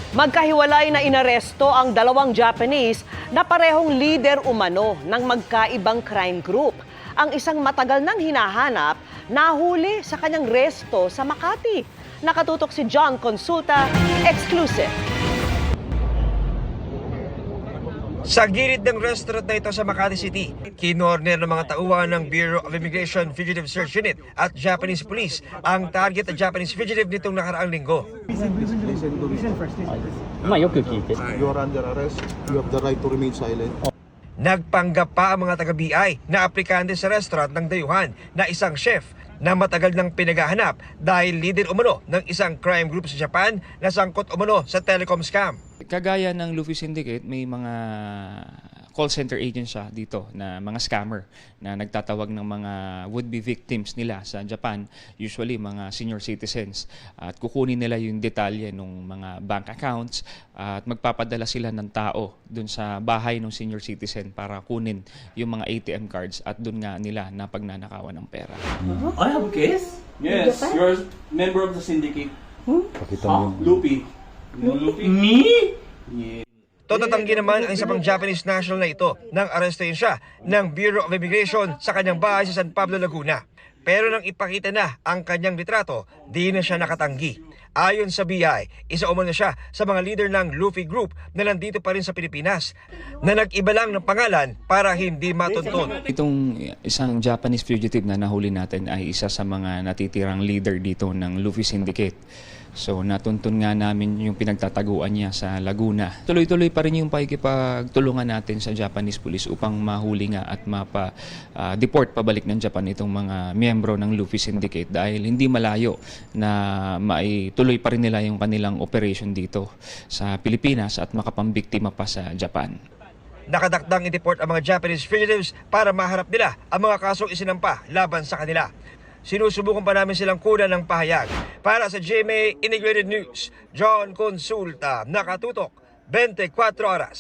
Magkahiwalay na inaresto ang dalawang Japanese na parehong leader umano ng magkaibang crime group. Ang isang matagal nang hinahanap, nahuli sa kanyang resto sa Makati. Nakatutok si John Consulta, exclusive. Sa gilid ng restaurant na ito sa Makati City, kinorner ng mga tauhan ng Bureau of Immigration Fugitive Search Unit at Japanese Police ang target na Japanese fugitive nitong nakaraang linggo. You are under arrest. You have the right to remain silent. Nagpanggap pa ang mga taga-BI na aplikante sa restaurant ng dayuhan na isang chef na matagal nang pinaghahanap dahil leader umano ng isang crime group sa Japan na sangkot umano sa telecom scam. Kagaya ng Luffy Syndicate, may mga call center agents siya dito na mga scammer na nagtatawag ng mga would-be victims nila sa Japan, usually mga senior citizens. At kukunin nila yung detalye ng mga bank accounts at magpapadala sila ng tao dun sa bahay ng senior citizen para kunin yung mga ATM cards at dun nga nila napagnanakawan ng pera. I have a case? Yes, you're a member of the syndicate. Luffy. You know Luffy? Me? Yeah. Totatanggi naman ang isa pang Japanese national na ito nang arestahin siya ng Bureau of Immigration sa kanyang bahay sa San Pablo, Laguna. Pero nang ipakita na ang kanyang litrato, di na siya nakatanggi. Ayon sa BI, isa umano siya sa mga leader ng Luffy Group na nandito pa rin sa Pilipinas, na nag-iba lang ng pangalan para hindi matuntun. Itong isang Japanese fugitive na nahuli natin ay isa sa mga natitirang leader dito ng Luffy Syndicate. So natuntun nga namin yung pinagtataguan niya sa Laguna. Tuloy-tuloy pa rin yung pakikipagtulungan natin sa Japanese police upang mahuli nga at mapa-deport pabalik ng Japan itong mga miyembro ng Luffy Syndicate dahil hindi malayo na maituloy pa rin nila yung kanilang operation dito sa Pilipinas at makapambiktima pa sa Japan. Nakadakdang i-deport ang mga Japanese fugitives para maharap nila ang mga kasong isinampa laban sa kanila. Sinusubukan pa namin silang kunan ng pahayag. Para sa GMA Integrated News, John Consulta, nakatutok 24 oras.